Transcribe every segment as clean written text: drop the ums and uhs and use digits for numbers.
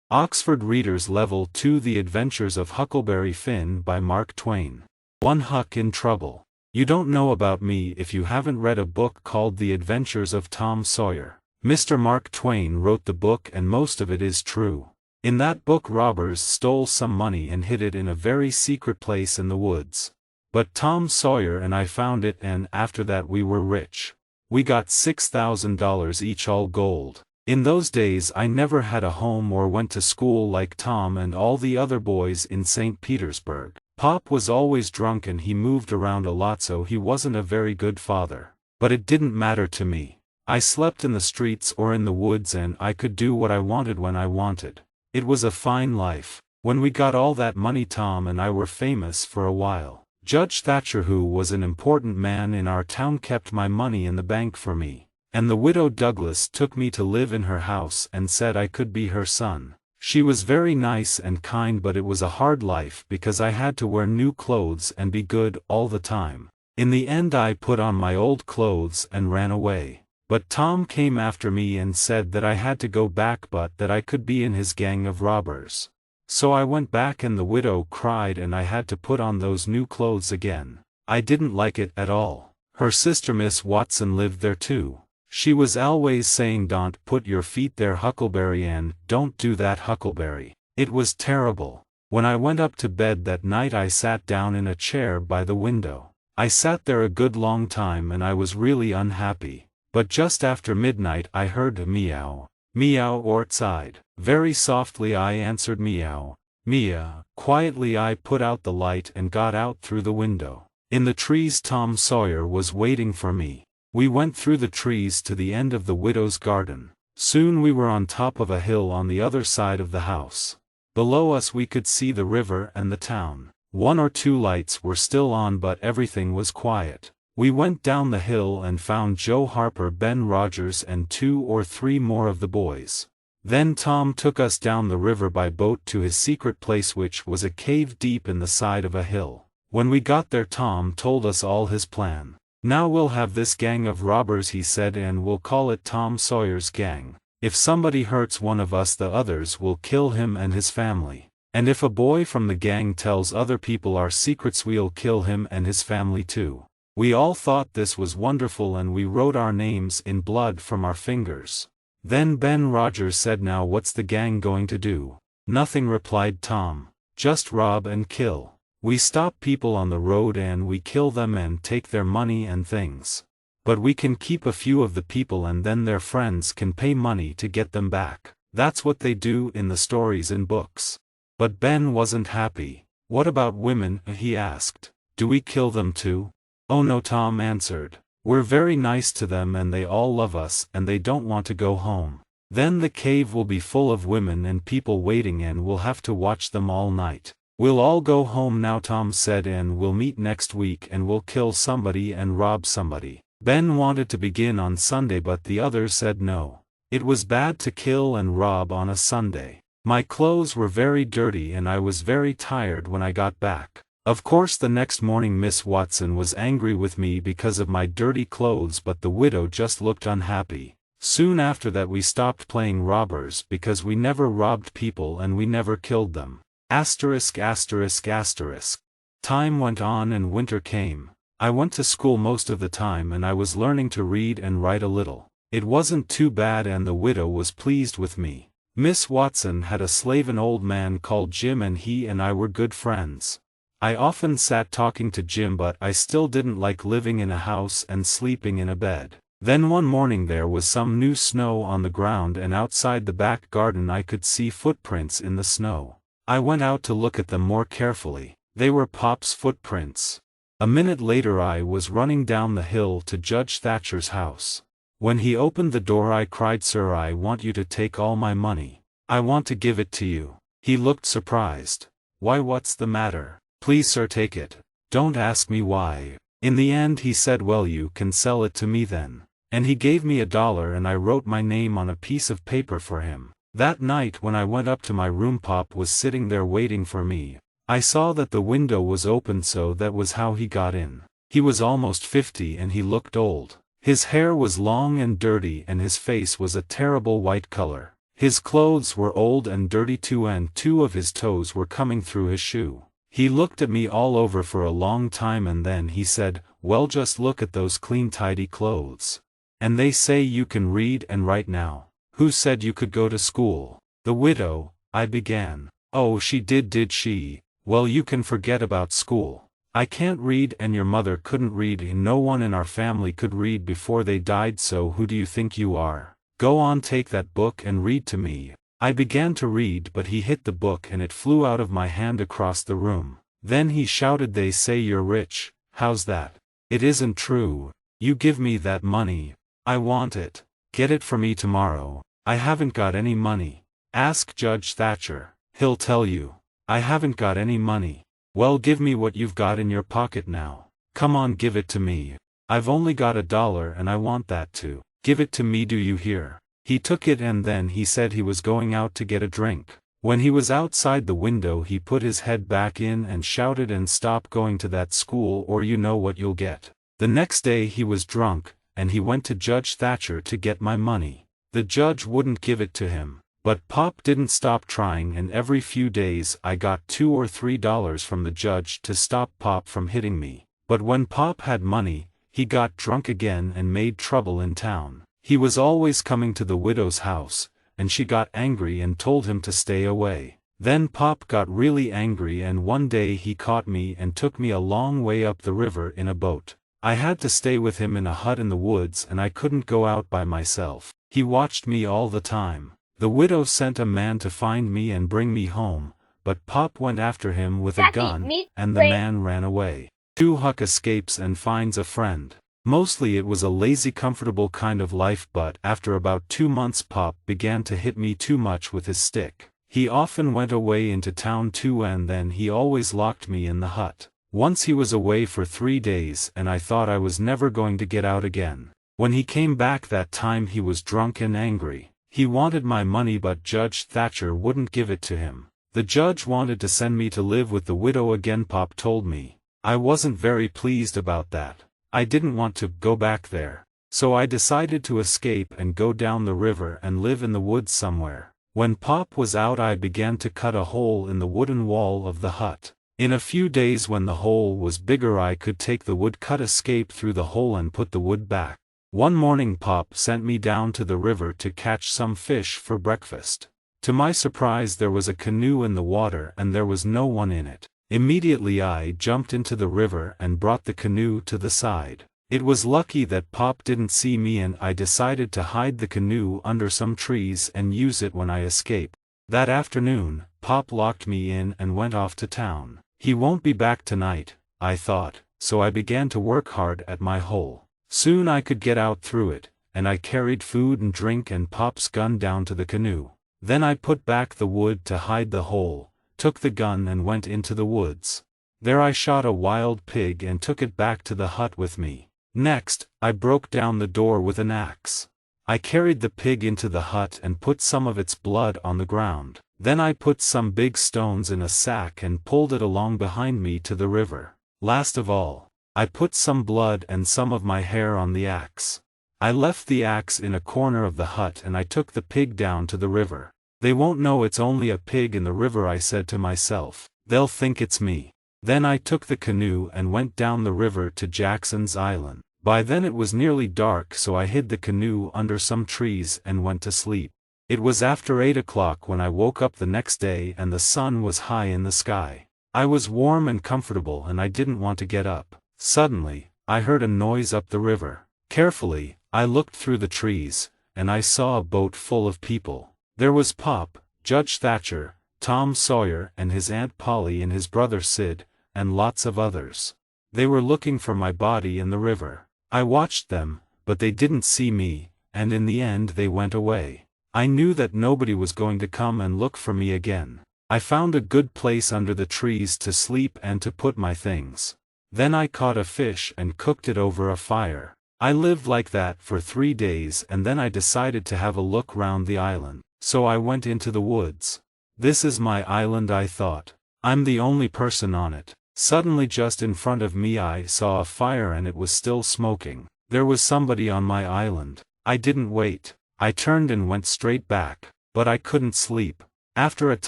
Oxford Readers Level 2 The Adventures of Huckleberry Finn by Mark Twain. One Huck in Trouble. You don't know about me if you haven't read a book called The Adventures of Tom Sawyer. Mr. Mark Twain wrote the book and most of it is true. In that book robbers stole some money and hid it in a very secret place in the woods. But Tom Sawyer and I found it, and after that we were rich. We got $6,000 each, all gold. In those days I never had a home or went to school like Tom and all the other boys in St. Petersburg. Pop was always drunk and he moved around a lot, so he wasn't a very good father. But it didn't matter to me. I slept in the streets or in the woods and I could do what I wanted when I wanted. It was a fine life. When we got all that money, Tom and I were famous for a while. Judge Thatcher, who was an important man in our town, kept my money in the bank for me. And the widow Douglas took me to live in her house and said I could be her son. She was very nice and kind, but it was a hard life because I had to wear new clothes and be good all the time. In the end I put on my old clothes and ran away. But Tom came after me and said that I had to go back, but that I could be in his gang of robbers. So I went back and the widow cried and I had to put on those new clothes again. I didn't like it at all. Her sister Miss Watson lived there too. She was always saying, "Don't put your feet there, Huckleberry, and don't do that, Huckleberry." It was terrible. When I went up to bed that night I sat down in a chair by the window. I sat there a good long time and I was really unhappy. But just after midnight I heard a meow, meow outside. Very softly I answered, meow, meow. Quietly I put out the light and got out through the window. In the trees Tom Sawyer was waiting for me. We went through the trees to the end of the widow's garden. Soon we were on top of a hill on the other side of the house. Below us we could see the river and the town. One or two lights were still on, but everything was quiet. We went down the hill and found Joe Harper, Ben Rogers and 2 or 3 more of the boys. Then Tom took us down the river by boat to his secret place, which was a cave deep in the side of a hill. When we got there Tom told us all his plan. "Now we'll have this gang of robbers," he said, "and we'll call it Tom Sawyer's Gang. If somebody hurts one of us, the others will kill him and his family. And if a boy from the gang tells other people our secrets, we'll kill him and his family too." We all thought this was wonderful and we wrote our names in blood from our fingers. Then Ben Rogers said, "Now what's the gang going to do?" "Nothing," replied Tom. "Just rob and kill. We stop people on the road and we kill them and take their money and things. But we can keep a few of the people and then their friends can pay money to get them back. That's what they do in the stories and books." But Ben wasn't happy. "What about women?" he asked. "Do we kill them too?" "Oh no," Tom answered. "We're very nice to them and they all love us and they don't want to go home. Then the cave will be full of women and people waiting and we'll have to watch them all night. We'll all go home now," Tom said, "and we'll meet next week and we'll kill somebody and rob somebody." Ben wanted to begin on Sunday, but the others said no. It was bad to kill and rob on a Sunday. My clothes were very dirty and I was very tired when I got back. Of course the next morning Miss Watson was angry with me because of my dirty clothes, but the widow just looked unhappy. Soon after that we stopped playing robbers because we never robbed people and we never killed them. Asterisk asterisk asterisk. Time went on and winter came. I went to school most of the time and I was learning to read and write a little. It wasn't too bad and the widow was pleased with me. Miss Watson had a slave, an old man called Jim, and he and I were good friends. I often sat talking to Jim, but I still didn't like living in a house and sleeping in a bed. Then one morning there was some new snow on the ground and outside the back garden I could see footprints in the snow. I went out to look at them more carefully. They were Pop's footprints. A minute later I was running down the hill to Judge Thatcher's house. When he opened the door I cried, "Sir, I want you to take all my money. I want to give it to you." He looked surprised. "Why, what's the matter?" "Please, sir, take it. Don't ask me why." In the end he said, "Well, you can sell it to me then." And he gave me $1 and I wrote my name on a piece of paper for him. That night when I went up to my room, Pop was sitting there waiting for me. I saw that the window was open, so that was how he got in. He was almost 50 and he looked old. His hair was long and dirty and his face was a terrible white color. His clothes were old and dirty too, and 2 of his toes were coming through his shoe. He looked at me all over for a long time and then he said, "Well, just look at those clean tidy clothes. And they say you can read and write now. Who said you could go to school?" "The widow," I began. "Oh, she did she? Well, you can forget about school. I can't read and your mother couldn't read and no one in our family could read before they died, so who do you think you are? Go on, take that book and read to me." I began to read, but he hit the book and it flew out of my hand across the room. Then he shouted, "They say you're rich. How's that? It isn't true. You give me that money. I want it. Get it for me tomorrow." "I haven't got any money. Ask Judge Thatcher. He'll tell you." "I haven't got any money." "Well, give me what you've got in your pocket now. Come on, give it to me. I've only got $1 and I want that too. Give it to me, do you hear?" He took it and then he said he was going out to get a drink. When he was outside the window he put his head back in and shouted, "And stop going to that school or you know what you'll get." The next day he was drunk, and he went to Judge Thatcher to get my money. The judge wouldn't give it to him. But Pop didn't stop trying, and every few days I got $2 or $3 from the judge to stop Pop from hitting me. But when Pop had money, he got drunk again and made trouble in town. He was always coming to the widow's house, and she got angry and told him to stay away. Then Pop got really angry and one day he caught me and took me a long way up the river in a boat. I had to stay with him in a hut in the woods and I couldn't go out by myself. He watched me all the time. The widow sent a man to find me and bring me home, but Pop went after him with a gun, and the man ran away. Huck escapes and finds a friend. Mostly it was a lazy, comfortable kind of life, but after about 2 months Pop began to hit me too much with his stick. He often went away into town too, and then he always locked me in the hut. Once he was away for 3 days and I thought I was never going to get out again. When he came back that time he was drunk and angry. He wanted my money, but Judge Thatcher wouldn't give it to him. The judge wanted to send me to live with the widow again, Pop told me. I wasn't very pleased about that. I didn't want to go back there. So I decided to escape and go down the river and live in the woods somewhere. When Pop was out I began to cut a hole in the wooden wall of the hut. In a few days when the hole was bigger I could take the woodcut, escape through the hole and put the wood back. One morning Pop sent me down to the river to catch some fish for breakfast. To my surprise there was a canoe in the water and there was no one in it. Immediately I jumped into the river and brought the canoe to the side. It was lucky that Pop didn't see me and I decided to hide the canoe under some trees and use it when I escaped. That afternoon, Pop locked me in and went off to town. He won't be back tonight, I thought, so I began to work hard at my hole. Soon I could get out through it, and I carried food and drink and Pop's gun down to the canoe. Then I put back the wood to hide the hole, took the gun and went into the woods. There I shot a wild pig and took it back to the hut with me. Next, I broke down the door with an axe. I carried the pig into the hut and put some of its blood on the ground. Then I put some big stones in a sack and pulled it along behind me to the river. Last of all, I put some blood and some of my hair on the axe. I left the axe in a corner of the hut and I took the pig down to the river. They won't know it's only a pig in the river, I said to myself. They'll think it's me. Then I took the canoe and went down the river to Jackson's Island. By then it was nearly dark, so I hid the canoe under some trees and went to sleep. It was after 8 o'clock when I woke up the next day and the sun was high in the sky. I was warm and comfortable and I didn't want to get up. Suddenly, I heard a noise up the river. Carefully, I looked through the trees, and I saw a boat full of people. There was Pop, Judge Thatcher, Tom Sawyer and his Aunt Polly and his brother Sid, and lots of others. They were looking for my body in the river. I watched them, but they didn't see me, and in the end they went away. I knew that nobody was going to come and look for me again. I found a good place under the trees to sleep and to put my things. Then I caught a fish and cooked it over a fire. I lived like that for 3 days and then I decided to have a look round the island. So I went into the woods. This is my island, I thought. I'm the only person on it. Suddenly just in front of me I saw a fire and it was still smoking. There was somebody on my island. I didn't wait. I turned and went straight back. but I couldn't sleep. After a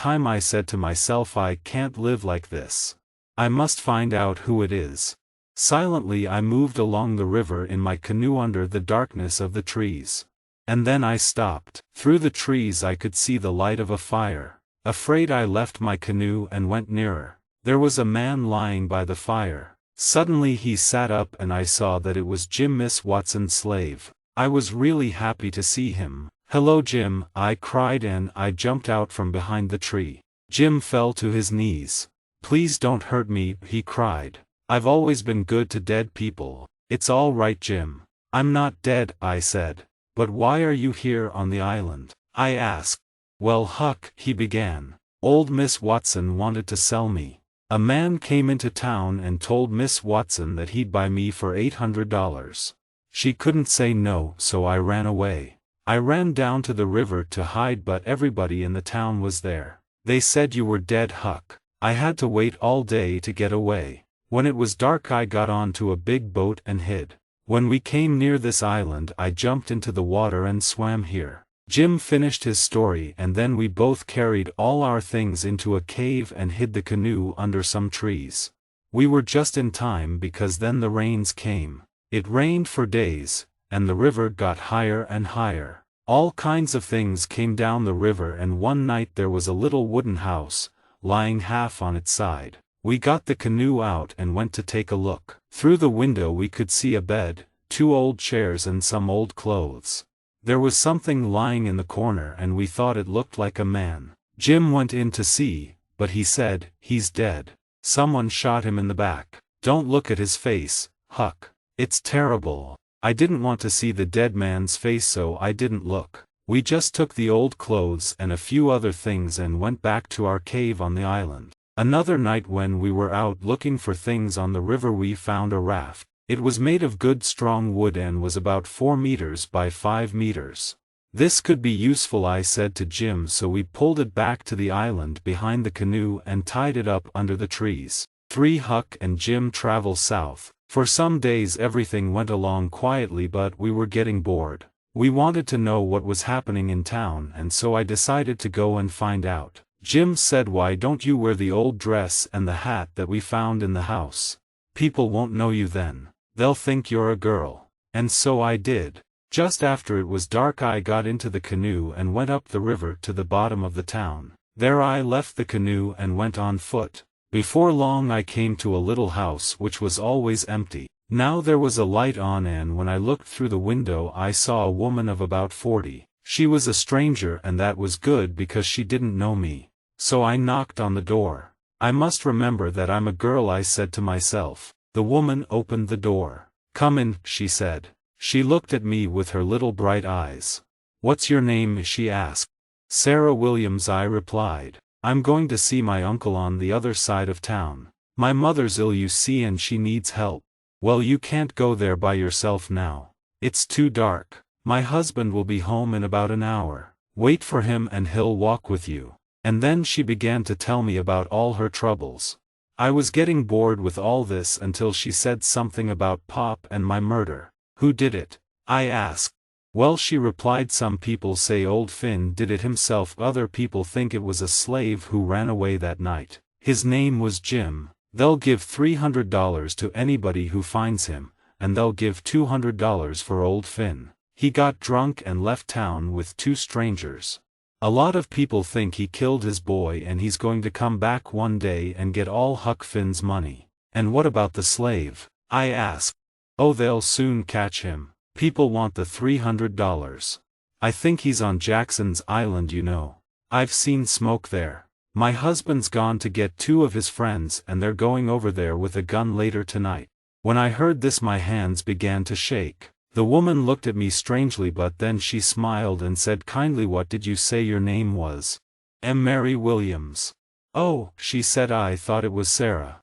time I said to myself, I can't live like this. I must find out who it is. Silently I moved along the river in my canoe under the darkness of the trees. And then I stopped. Through the trees I could see the light of a fire. Afraid, I left my canoe and went nearer. There was a man lying by the fire. Suddenly he sat up and I saw that it was Jim, Miss Watson's slave. I was really happy to see him. "Hello, Jim," I cried, and I jumped out from behind the tree. Jim fell to his knees. "Please don't hurt me," he cried. "I've always been good to dead people." "It's all right, Jim. I'm not dead," I said. "But why are you here on the island?" I asked. "Well, Huck," he began, "old Miss Watson wanted to sell me. A man came into town and told Miss Watson that he'd buy me for $800. She couldn't say no, so I ran away. I ran down to the river to hide, but everybody in the town was there. They said you were dead, Huck. I had to wait all day to get away. When it was dark I got onto a big boat and hid. When we came near this island I jumped into the water and swam here." Jim finished his story, and then we both carried all our things into a cave and hid the canoe under some trees. We were just in time because then the rains came. It rained for days, and the river got higher and higher. All kinds of things came down the river, and one night there was a little wooden house, lying half on its side. We got the canoe out and went to take a look. Through the window we could see a bed, 2 old chairs and some old clothes. There was something lying in the corner and we thought it looked like a man. Jim went in to see, but he said, "He's dead. Someone shot him in the back." "Don't look at his face, Huck. It's terrible." I didn't want to see the dead man's face, so I didn't look. We just took the old clothes and a few other things and went back to our cave on the island. Another night when we were out looking for things on the river we found a raft. It was made of good strong wood and was about 4 meters by 5 meters. "This could be useful," I said to Jim, so we pulled it back to the island behind the canoe and tied it up under the trees. 3. Huck and Jim travel south. For some days everything went along quietly, but we were getting bored. We wanted to know what was happening in town, and so I decided to go and find out. Jim said, "Why don't you wear the old dress and the hat that we found in the house? People won't know you then. They'll think you're a girl." And so I did. Just after it was dark I got into the canoe and went up the river to the bottom of the town. There I left the canoe and went on foot. Before long I came to a little house which was always empty. Now there was a light on, and when I looked through the window I saw a woman of about 40. She was a stranger, and that was good because she didn't know me. So I knocked on the door. "I must remember that I'm a girl," I said to myself. The woman opened the door. "Come in," she said. She looked at me with her little bright eyes. "What's your name?" she asked. "Sarah Williams," I replied. "I'm going to see my uncle on the other side of town. My mother's ill, you see, and she needs help." "Well, you can't go there by yourself now. It's too dark. My husband will be home in about an hour. Wait for him and he'll walk with you." And then she began to tell me about all her troubles. I was getting bored with all this until she said something about Pop and my murder. "Who did it?" I asked. "Well," she replied, "some people say old Finn did it himself. Other people think it was a slave who ran away that night. His name was Jim. They'll give $300 to anybody who finds him, and they'll give $200 for old Finn. He got drunk and left town with 2 strangers. A lot of people think he killed his boy, and he's going to come back one day and get all Huck Finn's money." "And what about the slave?" I asked. "Oh, they'll soon catch him. People want the $300. I think he's on Jackson's Island, you know. I've seen smoke there. My husband's gone to get 2 of his friends, and they're going over there with a gun later tonight." When I heard this my hands began to shake. The woman looked at me strangely, but then she smiled and said kindly, "What did you say your name was?" "Mary Williams." "Oh," she said, "I thought it was Sarah."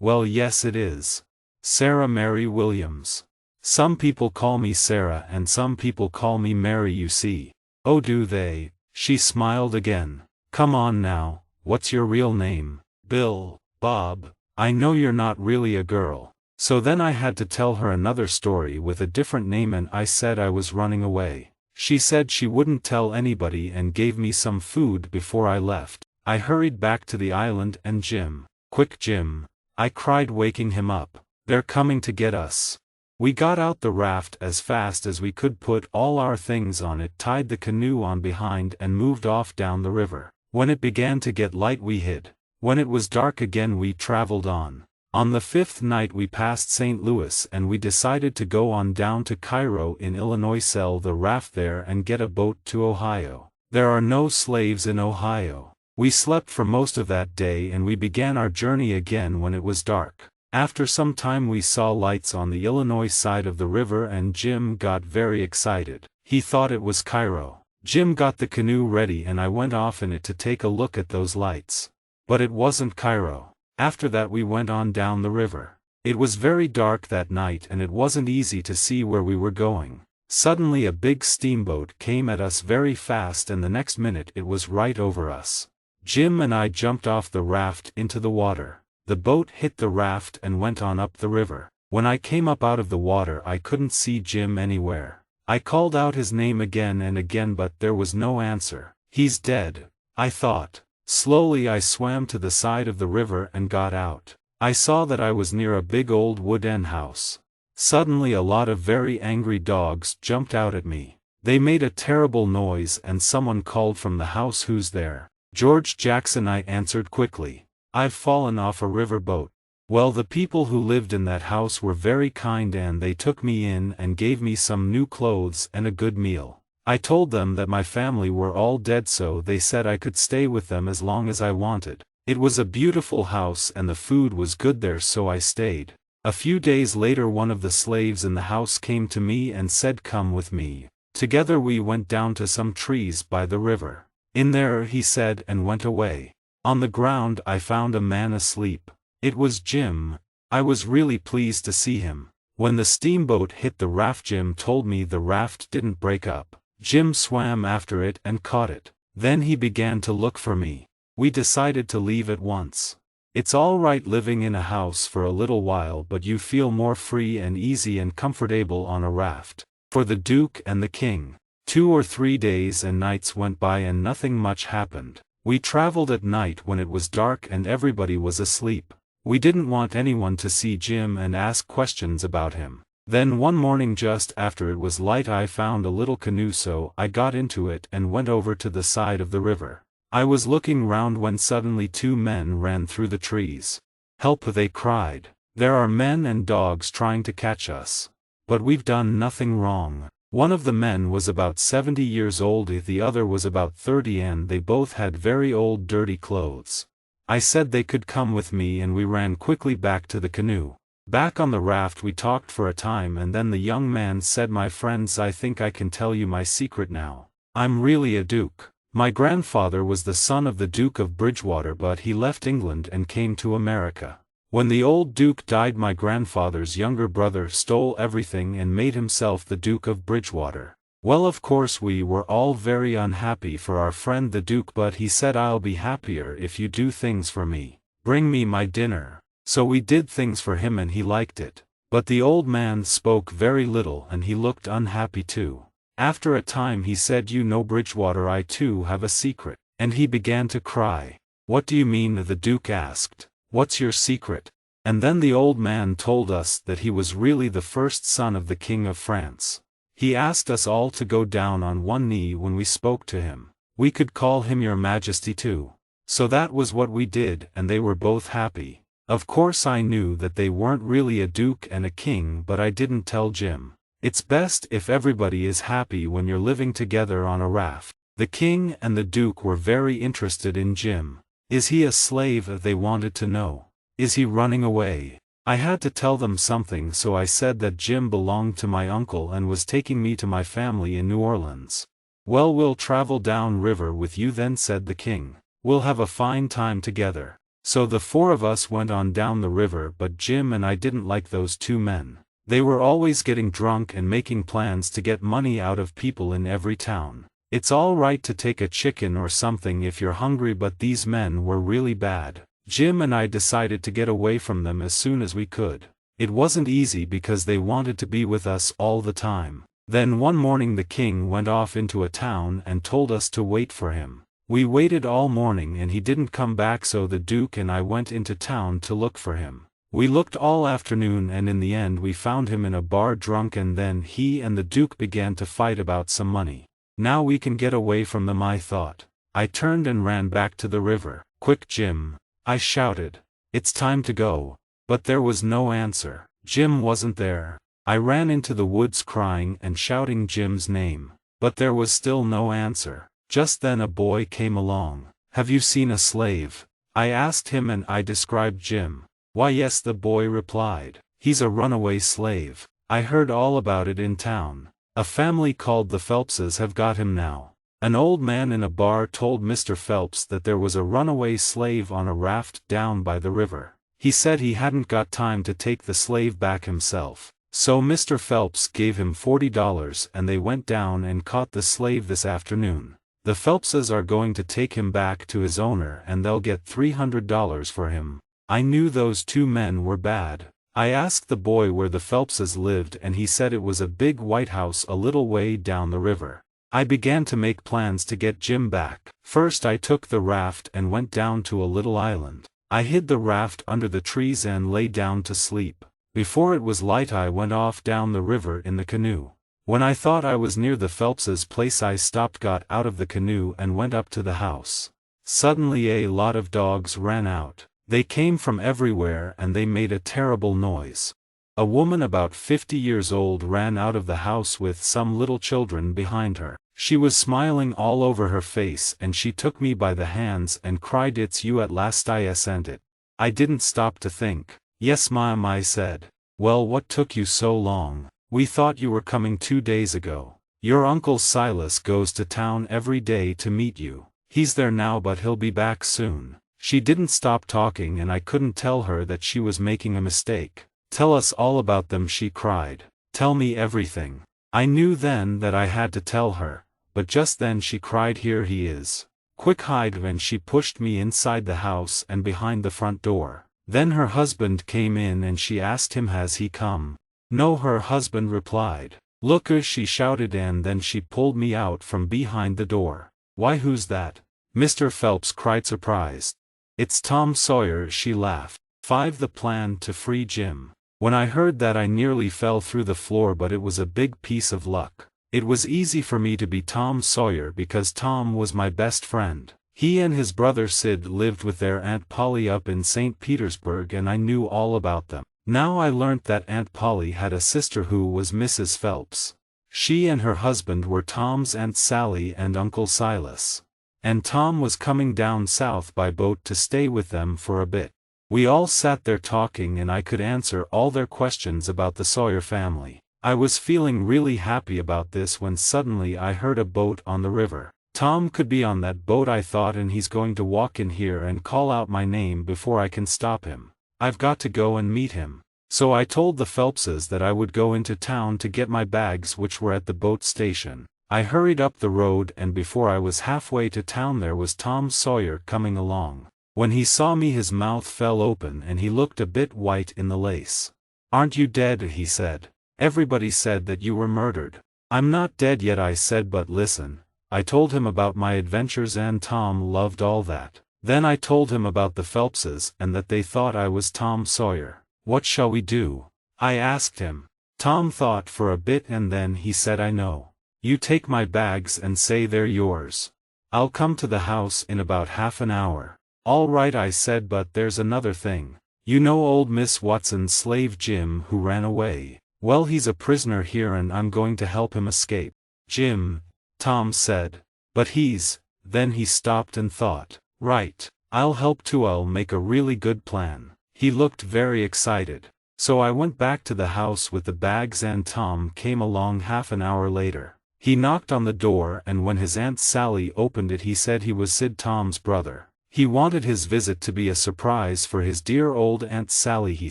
Well, yes it is. Sarah Mary Williams. Some people call me Sarah and some people call me Mary, you see." "Oh, do they?" She smiled again. "Come on now, what's your real name?" "Bill, Bob." "I know you're not really a girl." So then I had to tell her another story with a different name, and I said I was running away. She said she wouldn't tell anybody and gave me some food before I left. I hurried back to the island and Jim. "Quick, Jim!" I cried, waking him up. "They're coming to get us." We got out the raft as fast as we could, put all our things on it, tied the canoe on behind and moved off down the river. When it began to get light we hid. When it was dark again we traveled on. On the 5th night we passed St. Louis and we decided to go on down to Cairo in Illinois, sell the raft there and get a boat to Ohio. There are no slaves in Ohio. We slept for most of that day and we began our journey again when it was dark. After some time we saw lights on the Illinois side of the river and Jim got very excited. He thought it was Cairo. Jim got the canoe ready and I went off in it to take a look at those lights. But it wasn't Cairo. After that we went on down the river. It was very dark that night and it wasn't easy to see where we were going. Suddenly a big steamboat came at us very fast and the next minute it was right over us. Jim and I jumped off the raft into the water. The boat hit the raft and went on up the river. When I came up out of the water I couldn't see Jim anywhere. I called out his name again and again but there was no answer. He's dead, I thought. Slowly I swam to the side of the river and got out. I saw that I was near a big old wooden house. Suddenly a lot of very angry dogs jumped out at me. They made a terrible noise and someone called from the house, "Who's there?" "George Jackson," I answered quickly. "I've fallen off a river boat." Well, the people who lived in that house were very kind and they took me in and gave me some new clothes and a good meal. I told them that my family were all dead, so they said I could stay with them as long as I wanted. It was a beautiful house and the food was good there, so I stayed. A few days later one of the slaves in the house came to me and said, "Come with me." Together we went down to some trees by the river. "In there," he said, and went away. On the ground I found a man asleep. It was Jim. I was really pleased to see him. When the steamboat hit the raft, Jim told me the raft didn't break up. Jim swam after it and caught it. Then he began to look for me. We decided to leave at once. It's all right living in a house for a little while, but you feel more free and easy and comfortable on a raft. For the Duke and the King. 2 or 3 days and nights went by and nothing much happened. We traveled at night when it was dark and everybody was asleep. We didn't want anyone to see Jim and ask questions about him. Then one morning just after it was light I found a little canoe, so I got into it and went over to the side of the river. I was looking round when suddenly 2 men ran through the trees. "Help!" they cried. "There are men and dogs trying to catch us. But we've done nothing wrong." One of the men was about 70 years old, the other was about 30, and they both had very old dirty clothes. I said they could come with me and we ran quickly back to the canoe. Back on the raft we talked for a time and then the young man said, "My friends, I think I can tell you my secret now. I'm really a duke. My grandfather was the son of the Duke of Bridgewater, but he left England and came to America. When the old duke died, my grandfather's younger brother stole everything and made himself the Duke of Bridgewater. Well, of course we were all very unhappy for our friend the Duke, but he said, 'I'll be happier if you do things for me. Bring me my dinner.' So we did things for him and he liked it. But the old man spoke very little and he looked unhappy too. After a time he said, 'You know, Bridgewater, I too have a secret.' And he began to cry. 'What do you mean?' the Duke asked. 'What's your secret?' And then the old man told us that he was really the first son of the King of France. He asked us all to go down on one knee when we spoke to him. We could call him Your Majesty too. So that was what we did and they were both happy. Of course I knew that they weren't really a duke and a king, but I didn't tell Jim. It's best if everybody is happy when you're living together on a raft. The king and the duke were very interested in Jim. Is he a slave? They wanted to know. Is he running away? I had to tell them something, so I said that Jim belonged to my uncle and was taking me to my family in New Orleans. "Well, we'll travel down river with you then," said the king. "We'll have a fine time together." So the 4 of us went on down the river, but Jim and I didn't like those 2 men. They were always getting drunk and making plans to get money out of people in every town. It's all right to take a chicken or something if you're hungry, but these men were really bad. Jim and I decided to get away from them as soon as we could. It wasn't easy because they wanted to be with us all the time. Then one morning the king went off into a town and told us to wait for him. We waited all morning and he didn't come back, so the Duke and I went into town to look for him. We looked all afternoon and in the end we found him in a bar drunk, and then he and the Duke began to fight about some money. Now we can get away from them, I thought. I turned and ran back to the river. "Quick, Jim," I shouted. "It's time to go." But there was no answer. Jim wasn't there. I ran into the woods crying and shouting Jim's name. But there was still no answer. Just then a boy came along. "Have you seen a slave?" I asked him, and I described Jim. "Why yes," the boy replied. "He's a runaway slave. I heard all about it in town. A family called the Phelpses have got him now." An old man in a bar told Mr. Phelps that there was a runaway slave on a raft down by the river. He said he hadn't got time to take the slave back himself. So Mr. Phelps gave him $40 and they went down and caught the slave this afternoon. The Phelpses are going to take him back to his owner and they'll get $300 for him. I knew those two men were bad. I asked the boy where the Phelpses lived and he said it was a big white house a little way down the river. I began to make plans to get Jim back. First I took the raft and went down to a little island. I hid the raft under the trees and lay down to sleep. Before it was light I went off down the river in the canoe. When I thought I was near the Phelpses' place I stopped, got out of the canoe and went up to the house. Suddenly a lot of dogs ran out. They came from everywhere and they made a terrible noise. A woman about 50 years old ran out of the house with some little children behind her. She was smiling all over her face and she took me by the hands and cried, "It's you at last." I assented. I didn't stop to think. "Yes, ma'am," I said. "Well, what took you so long? We thought you were coming 2 days ago. Your Uncle Silas goes to town every day to meet you. He's there now but he'll be back soon." She didn't stop talking and I couldn't tell her that she was making a mistake. "Tell us all about them," she cried. "Tell me everything." I knew then that I had to tell her, but just then she cried, "Here he is. Quick, hide," and she pushed me inside the house and behind the front door. Then her husband came in and she asked him, "Has he come?" "No," her husband replied. "Look," she shouted, and then she pulled me out from behind the door. "Why, who's that?" Mr. Phelps cried, surprised. "It's Tom Sawyer," she laughed. 5. The plan to free Jim. When I heard that I nearly fell through the floor, but it was a big piece of luck. It was easy for me to be Tom Sawyer because Tom was my best friend. He and his brother Sid lived with their Aunt Polly up in St. Petersburg and I knew all about them. Now I learnt that Aunt Polly had a sister who was Mrs. Phelps. She and her husband were Tom's Aunt Sally and Uncle Silas. And Tom was coming down south by boat to stay with them for a bit. We all sat there talking and I could answer all their questions about the Sawyer family. I was feeling really happy about this when suddenly I heard a boat on the river. Tom could be on that boat, I thought, and he's going to walk in here and call out my name before I can stop him. I've got to go and meet him. So I told the Phelpses that I would go into town to get my bags, which were at the boat station. I hurried up the road and before I was halfway to town there was Tom Sawyer coming along. When he saw me his mouth fell open and he looked a bit white in the lace. "Aren't you dead?" he said. "Everybody said that you were murdered." "I'm not dead yet," I said, "but listen." I told him about my adventures and Tom loved all that. Then I told him about the Phelpses and that they thought I was Tom Sawyer. "What shall we do?" I asked him. Tom thought for a bit and then he said, "I know. You take my bags and say they're yours. I'll come to the house in about half an hour." "All right," I said, "but there's another thing. You know old Miss Watson's slave Jim who ran away? Well, he's a prisoner here and I'm going to help him escape." "Jim," Tom said. "But he's..." Then he stopped and thought. "Right. I'll help too. I'll make a really good plan." He looked very excited. So I went back to the house with the bags and Tom came along half an hour later. He knocked on the door and when his Aunt Sally opened it he said he was Sid, Tom's brother. He wanted his visit to be a surprise for his dear old Aunt Sally, he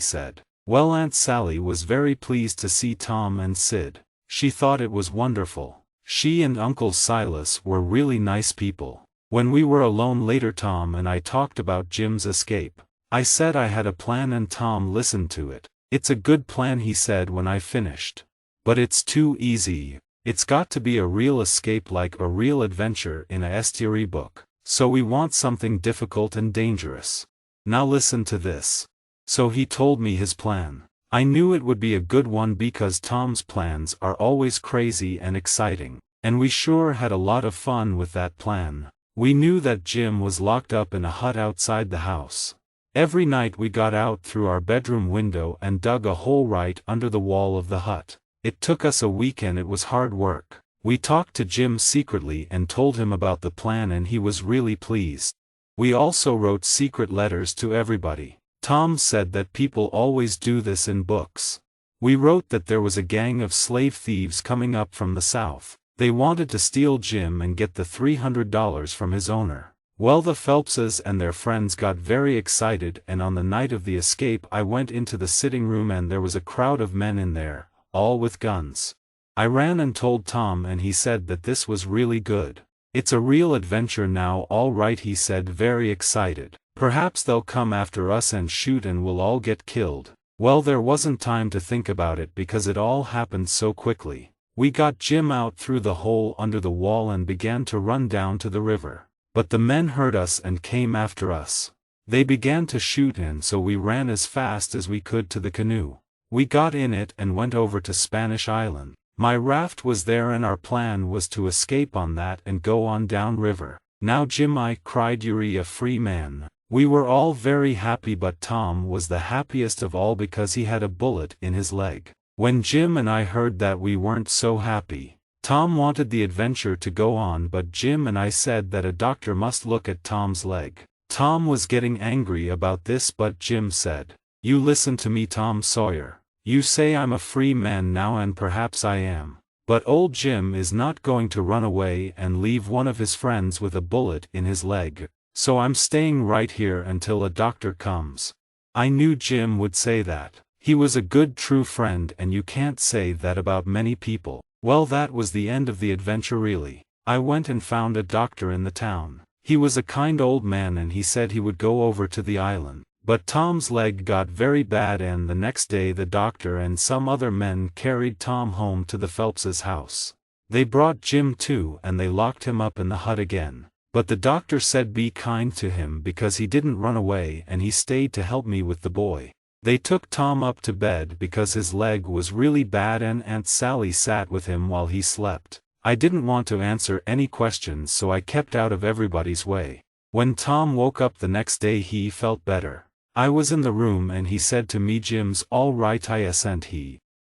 said. Well, Aunt Sally was very pleased to see Tom and Sid. She thought it was wonderful. She and Uncle Silas were really nice people. When we were alone later, Tom and I talked about Jim's escape. I said I had a plan and Tom listened to it. "It's a good plan," he said when I finished. "But it's too easy. It's got to be a real escape, like a real adventure in a story book. So we want something difficult and dangerous. Now listen to this. So he told me his plan. I knew it would be a good one because Tom's plans are always crazy and exciting, and we sure had a lot of fun with that plan. We knew that Jim was locked up in a hut outside the house. Every night we got out through our bedroom window and dug a hole right under the wall of the hut. It took us a week and it was hard work. We talked to Jim secretly and told him about the plan, and he was really pleased. We also wrote secret letters to everybody. Tom said that people always do this in books. We wrote that there was a gang of slave thieves coming up from the south. They wanted to steal Jim and get the $300 from his owner. Well, the Phelpses and their friends got very excited, and on the night of the escape I went into the sitting room and there was a crowd of men in there, all with guns. I ran and told Tom, and he said that this was really good. It's a real adventure now, all right, he said, very excited. Perhaps they'll come after us and shoot and we'll all get killed. Well, there wasn't time to think about it because it all happened so quickly. We got Jim out through the hole under the wall and began to run down to the river. But the men heard us and came after us. They began to shoot, and so we ran as fast as we could to the canoe. We got in it and went over to Spanish Island. My raft was there and our plan was to escape on that and go on down river. Now Jim, I cried, you're a free man. We were all very happy, but Tom was the happiest of all because he had a bullet in his leg. When Jim and I heard that, we weren't so happy. Tom wanted the adventure to go on, but Jim and I said that a doctor must look at Tom's leg. Tom was getting angry about this, but Jim said, "You listen to me, Tom Sawyer. You say I'm a free man now, and perhaps I am. But old Jim is not going to run away and leave one of his friends with a bullet in his leg, so I'm staying right here until a doctor comes." I knew Jim would say that. He was a good true friend, and you can't say that about many people. Well, that was the end of the adventure, really. I went and found a doctor in the town. He was a kind old man and he said he would go over to the island. But Tom's leg got very bad, and the next day the doctor and some other men carried Tom home to the Phelpses' house. They brought Jim too, and they locked him up in the hut again. But the doctor said be kind to him because he didn't run away, and he stayed to help me with the boy. They took Tom up to bed because his leg was really bad, and Aunt Sally sat with him while he slept. I didn't want to answer any questions, so I kept out of everybody's way. When Tom woke up the next day, he felt better. I was in the room and he said to me, "Jim's all right, yes," and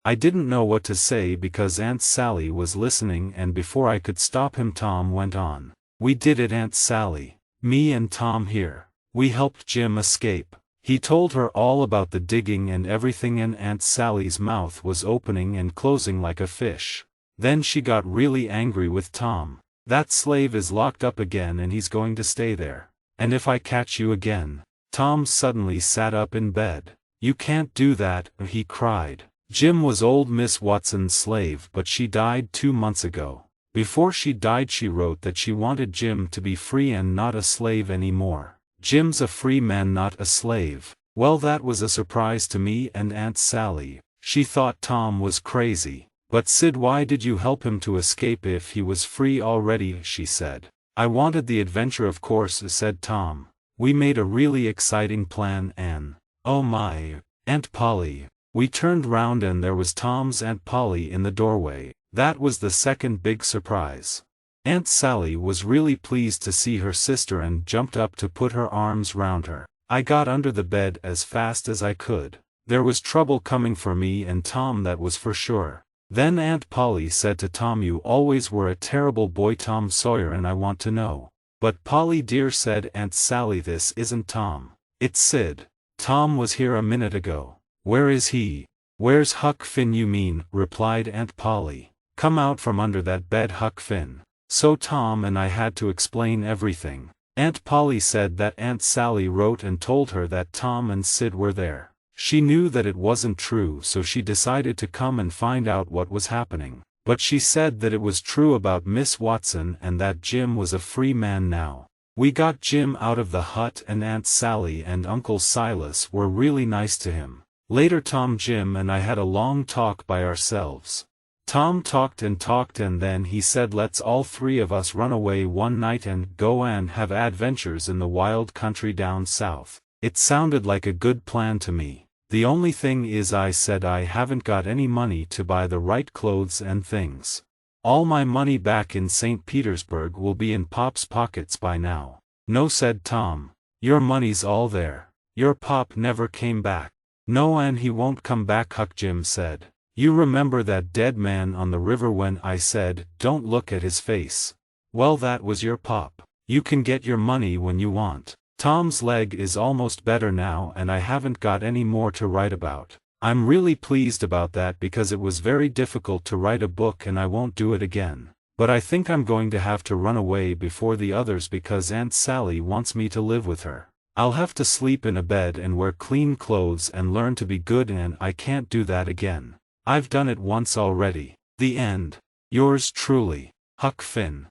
I didn't know what to say because Aunt Sally was listening, and before I could stop him, Tom went on. "We did it, Aunt Sally. Me and Tom here. We helped Jim escape." He told her all about the digging and everything, and Aunt Sally's mouth was opening and closing like a fish. Then she got really angry with Tom. "That slave is locked up again and he's going to stay there. And if I catch you again..." Tom suddenly sat up in bed. "You can't do that," he cried. "Jim was old Miss Watson's slave, but she died 2 months ago. Before she died she wrote that she wanted Jim to be free and not a slave anymore. Jim's a free man, not a slave." Well, that was a surprise to me and Aunt Sally. She thought Tom was crazy. "But Sid, why did you help him to escape if he was free already?" she said. "I wanted the adventure, of course," said Tom. "We made a really exciting plan, and, oh my, Aunt Polly." We turned round and there was Tom's Aunt Polly in the doorway. That was the second big surprise. Aunt Sally was really pleased to see her sister and jumped up to put her arms round her. I got under the bed as fast as I could. There was trouble coming for me and Tom, that was for sure. Then Aunt Polly said to Tom, "You always were a terrible boy, Tom Sawyer, and I want to know." "But Polly dear," said Aunt Sally, "this isn't Tom. It's Sid. Tom was here a minute ago." "Where is he?" "Where's Huck Finn, you mean?" replied Aunt Polly. "Come out from under that bed, Huck Finn." So Tom and I had to explain everything. Aunt Polly said that Aunt Sally wrote and told her that Tom and Sid were there. She knew that it wasn't true, so she decided to come and find out what was happening. But she said that it was true about Miss Watson and that Jim was a free man now. We got Jim out of the hut, and Aunt Sally and Uncle Silas were really nice to him. Later Tom, Jim and I had a long talk by ourselves. Tom talked and then he said let's all three of us run away one night and go and have adventures in the wild country down south. It sounded like a good plan to me. The only thing is, I said, I haven't got any money to buy the right clothes and things. All my money back in St. Petersburg will be in Pop's pockets by now. No, said Tom. Your money's all there. Your Pop never came back. No, and he won't come back, Huck Jim said. You remember that dead man on the river when I said, don't look at his face? Well, that was your Pop. You can get your money when you want. Tom's leg is almost better now and I haven't got any more to write about. I'm really pleased about that because it was very difficult to write a book and I won't do it again. But I think I'm going to have to run away before the others because Aunt Sally wants me to live with her. I'll have to sleep in a bed and wear clean clothes and learn to be good, and I can't do that again. I've done it once already. The end. Yours truly, Huck Finn.